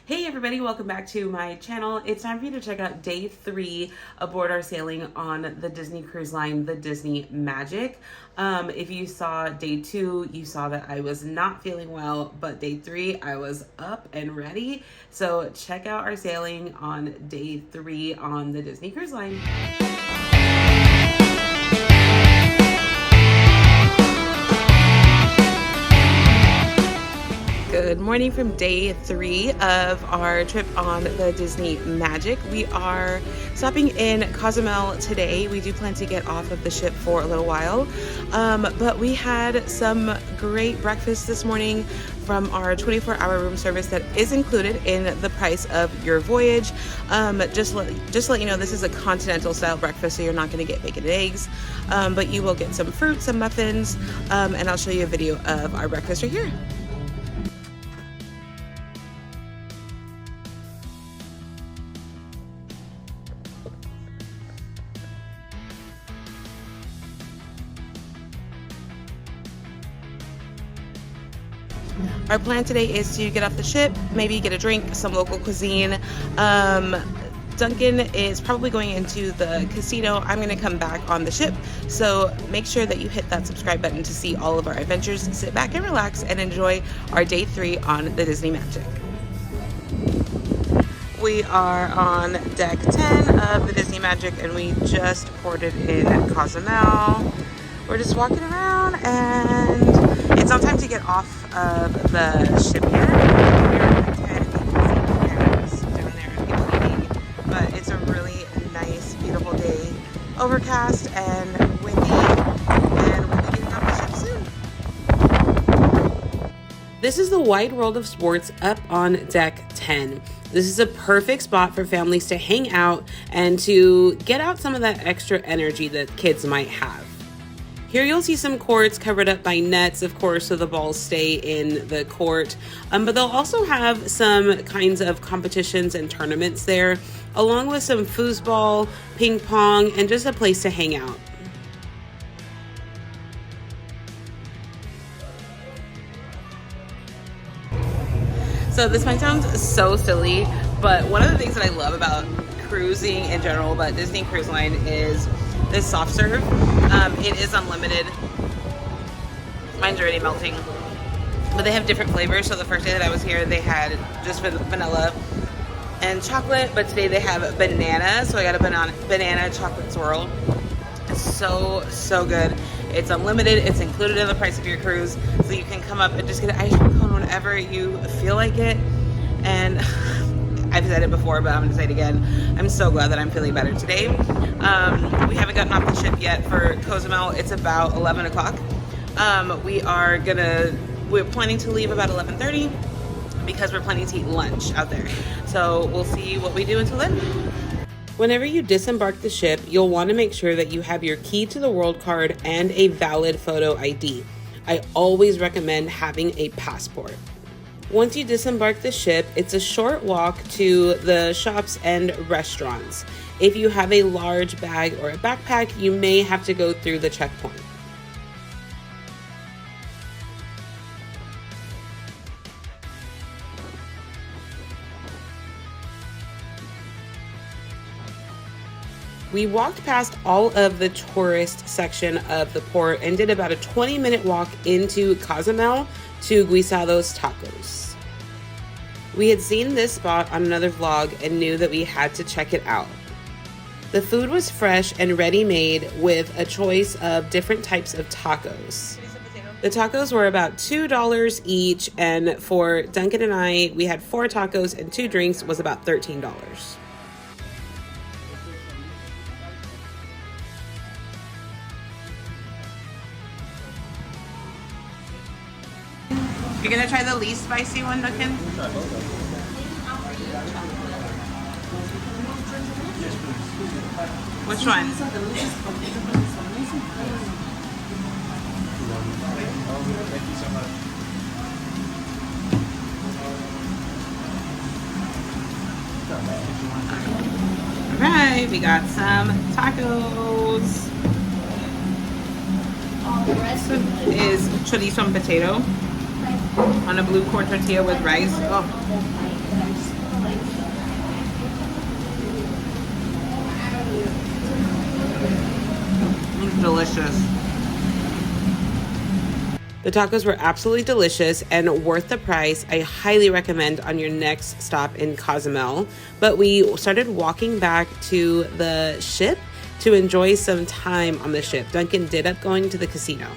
Hey everybody, welcome back to my channel. It's time for you to check out day 3 aboard our sailing on the Disney Cruise Line, the Disney Magic. If you saw day 2, you saw that I was not feeling well, but day 3, I was up and ready. So check out our sailing on day 3 on the Disney Cruise Line. Good morning from day 3 of our trip on the Disney Magic. We are stopping in Cozumel today. We do plan to get off of the ship for a little while, but we had some great breakfast this morning from our 24-hour room service that is included in the price of your voyage. Just let you know, this is a continental style breakfast, so you're not going to get bacon and eggs, but you will get some fruit, some muffins, and I'll show you a video of our breakfast right here. Our plan today is to get off the ship, maybe get a drink, some local cuisine. Duncan is probably going into the casino. I'm going to come back on the ship, so make sure that you hit that subscribe button to see all of our adventures. Sit back and relax and enjoy our day 3 on the Disney Magic. We are on deck 10 of the Disney Magic, and we just ported in Cozumel. We're just walking around, and it's not time to get off of the ship yet. We're at 10, you can see down there, people eating, but it's a really nice, beautiful day. Overcast and windy, and we'll be getting off the ship soon. This is the wide world of sports up on deck 10. This is a perfect spot for families to hang out and to get out some of that extra energy that kids might have. Here you'll see some courts covered up by nets, of course, so the balls stay in the court. But they'll also have some kinds of competitions and tournaments there, along with some foosball, ping pong, and just a place to hang out. So this might sound so silly, but one of the things that I love about cruising in general, but Disney Cruise Line, is this soft serve. It is unlimited. Mine's already melting. But they have different flavors. So the first day that I was here, they had just vanilla and chocolate, but today they have banana. So I got a banana chocolate swirl. It's so good. It's unlimited. It's included in the price of your cruise. So you can come up and just get an ice cream cone whenever you feel like it. And I've said it before, but I'm going to say it again. I'm so glad that I'm feeling better today. We haven't gotten off the ship yet for Cozumel. It's about 11 o'clock. We're planning to leave about 11:30 because we're planning to eat lunch out there. So we'll see what we do until then. Whenever you disembark the ship, you'll want to make sure that you have your key to the world card and a valid photo ID. I always recommend having a passport. Once you disembark the ship, it's a short walk to the shops and restaurants. If you have a large bag or a backpack, you may have to go through the checkpoint. We walked past all of the tourist section of the port and did about a 20-minute walk into Cozumel to Guisado's Tacos. We had seen this spot on another vlog and knew that we had to check it out. The food was fresh and ready-made with a choice of different types of tacos. The tacos were about $2 each, and for Duncan and I, we had 4 tacos and 2 drinks, was about $13. You're gonna try the least spicy one, Duncan? Which one? Alright, we got some tacos. This is chorizo and potato on a blue corn tortilla with rice. Oh. The tacos were absolutely delicious and worth the price. I highly recommend on your next stop in Cozumel. But we started walking back to the ship to enjoy some time on the ship. Duncan did up going to the casino.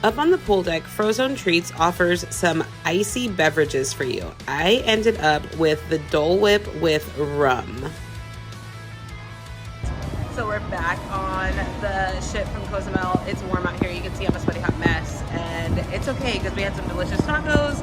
Up on the pool deck, Frozone Treats offers some icy beverages for you. I ended up with the Dole Whip with rum. So we're back on the ship from Cozumel. It's warm out here. You can see I'm a sweaty hot mess, and it's okay because we had some delicious tacos.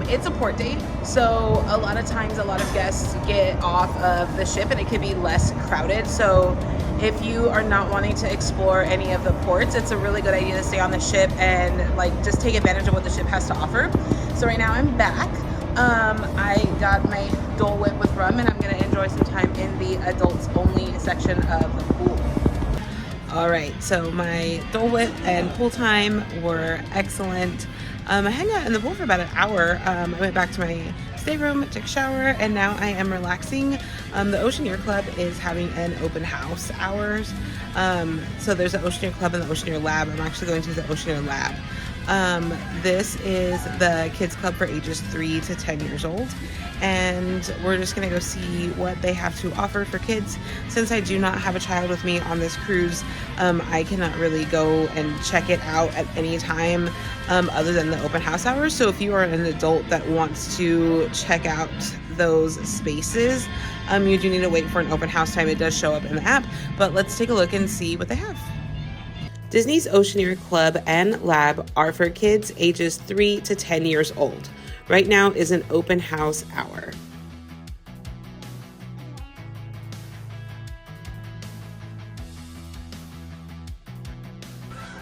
It's a port day, so a lot of times a lot of guests get off of the ship and it can be less crowded. So if you are not wanting to explore any of the ports, it's a really good idea to stay on the ship and like just take advantage of what the ship has to offer. So right now I'm back. I got my Dole Whip with rum, and I'm gonna enjoy some time in the adults only section of the pool. All right, so my Dole Whip and pool time were excellent. I hung out in the pool for about an hour. I went back to my stateroom, took a shower, and now I am relaxing. The Oceaneer Club is having an open house hours. So there's an Oceaneer Club and the Oceaneer Lab. I'm actually going to the Oceaneer Lab. This is the kids club for ages 3 to 10 years old, and we're just gonna go see what they have to offer for kids. Since I do not have a child with me on this cruise, I cannot really go and check it out at any time other than the open house hours. So if you are an adult that wants to check out those spaces, you do need to wait for an open house time. It does show up in the app, but let's take a look and see what they have. Disney's Oceaneer Club and Lab are for kids ages 3 to 10 years old. Right now is an open house hour.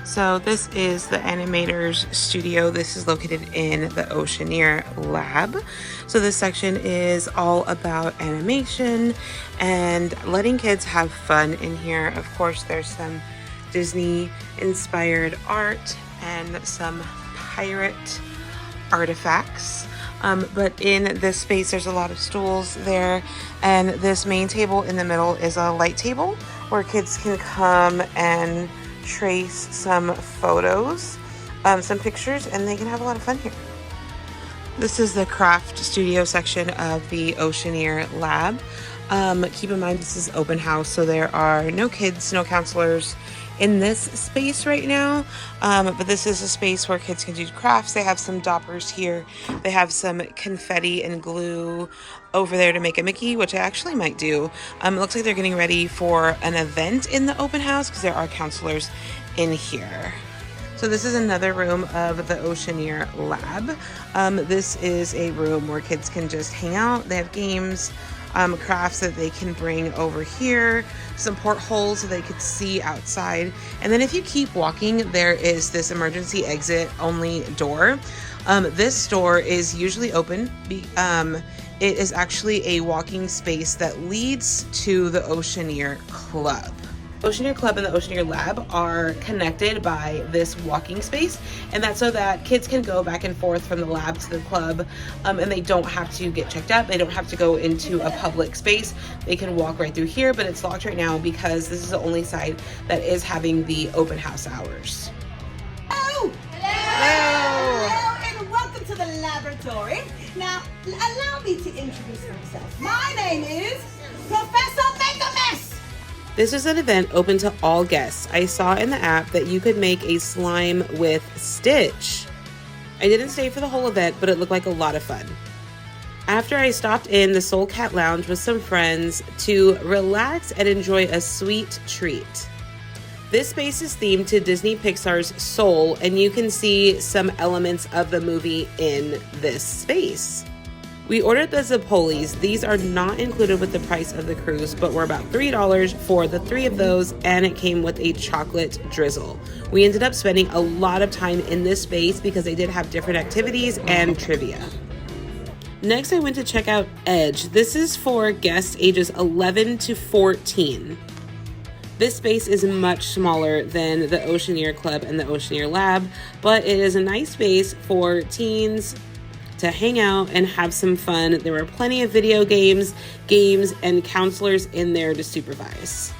So this is the animator's studio. This is located in the Oceaneer Lab. So this section is all about animation and letting kids have fun in here. Of course, there's some Disney inspired art and some pirate artifacts. But in this space, there's a lot of stools there, and this main table in the middle is a light table where kids can come and trace some photos, some pictures, and they can have a lot of fun here. This is the craft studio section of the Oceaneer Lab. Keep in mind this is open house, so there are no kids, no counselors in this space right now, but this is a space where kids can do crafts. They have some doppers here. They have some confetti and glue over there to make a Mickey, which I actually might do. It looks like they're getting ready for an event in the open house because there are counselors in here. So this is another room of the Oceaneer Lab. This is a room where kids can just hang out. They have games, crafts that they can bring over here, some portholes so they could see outside. And then if you keep walking, there is this emergency exit only door. This door is usually open. It is actually a walking space that leads to the Oceaneer Club. Oceaneer Club and the Oceaneer Lab are connected by this walking space, and that's so that kids can go back and forth from the lab to the club, and they don't have to get checked out. They don't have to go into a public space. They can walk right through here, but it's locked right now because this is the only side that is having the open house hours. Hello! Hello! Hello, and welcome to the laboratory. Now, allow me to introduce myself. My name is Professor Make a Mess. This is an event open to all guests. I saw in the app that you could make a slime with Stitch. I didn't stay for the whole event, but it looked like a lot of fun. After I stopped in the Soul Cat Lounge with some friends to relax and enjoy a sweet treat. This space is themed to Disney Pixar's Soul, and you can see some elements of the movie in this space. We ordered the Zappolis. These are not included with the price of the cruise, but were about $3 for the 3 of those, and it came with a chocolate drizzle. We ended up spending a lot of time in this space because they did have different activities and trivia. Next, I went to check out Edge. This is for guests ages 11 to 14. This space is much smaller than the Oceaneer Club and the Oceaneer Lab, but it is a nice space for teens to hang out and have some fun. There were plenty of video games, and counselors in there to supervise.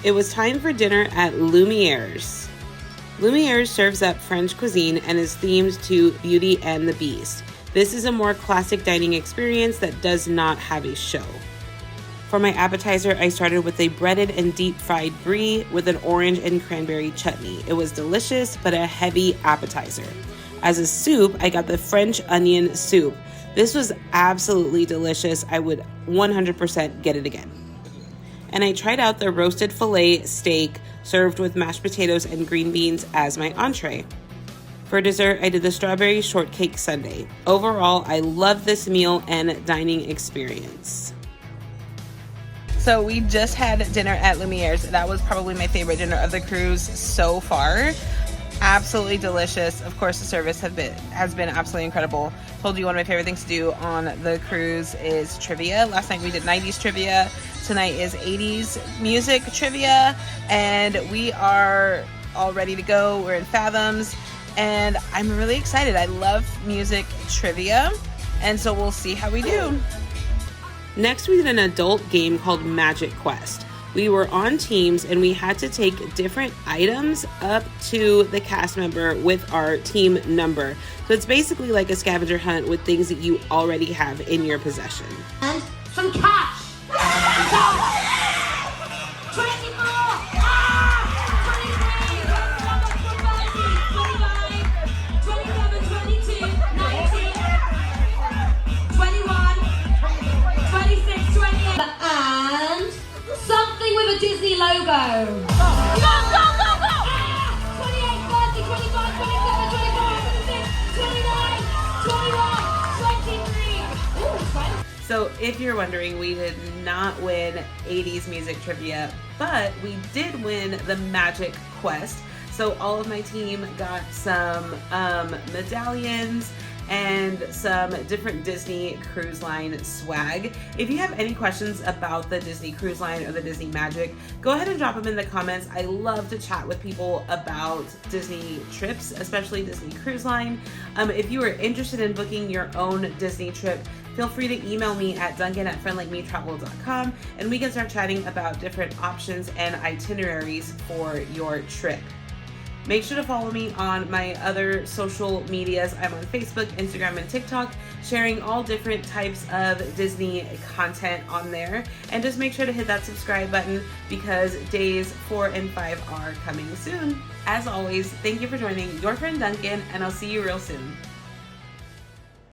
It was time for dinner at Lumiere's. Lumiere serves up French cuisine and is themed to Beauty and the Beast. This is a more classic dining experience that does not have a show. For my appetizer, I started with a breaded and deep-fried brie with an orange and cranberry chutney. It was delicious, but a heavy appetizer. As a soup, I got the French onion soup. This was absolutely delicious. I would 100% get it again. And I tried out the roasted filet steak served with mashed potatoes and green beans as my entree. For dessert, I did the strawberry shortcake sundae. Overall, I love this meal and dining experience. So we just had dinner at Lumiere's. That was probably my favorite dinner of the cruise so far. Absolutely delicious. Of course, the service has been absolutely incredible. Told you one of my favorite things to do on the cruise is trivia. Last night we did 90s trivia. Tonight is 80s music trivia, and we are all ready to go. We're in Fathoms, and I'm really excited. I love music trivia, and so we'll see how we do. Next, we did an adult game called Magic Quest. We were on teams and we had to take different items up to the cast member with our team number. So it's basically like a scavenger hunt with things that you already have in your possession. And some cash. 24, and something with a Disney logo. Go, go, go, go! 28, 30, 25, 27, 24, 26, 29, 21, 23. So if you're wondering, we did not win 80s music trivia, but we did win the Magic Quest. So all of my team got some medallions and some different Disney Cruise Line swag. If you have any questions about the Disney Cruise Line or the Disney Magic, go ahead and drop them in the comments. I love to chat with people about Disney trips, especially Disney Cruise Line. If you are interested in booking your own Disney trip, feel free to email me at duncan@friendlikemetravel.com and we can start chatting about different options and itineraries for your trip. Make sure to follow me on my other social medias. I'm on Facebook, Instagram, and TikTok, sharing all different types of Disney content on there. And just make sure to hit that subscribe button because days 4 and 5 are coming soon. As always, thank you for joining your friend Duncan, and I'll see you real soon.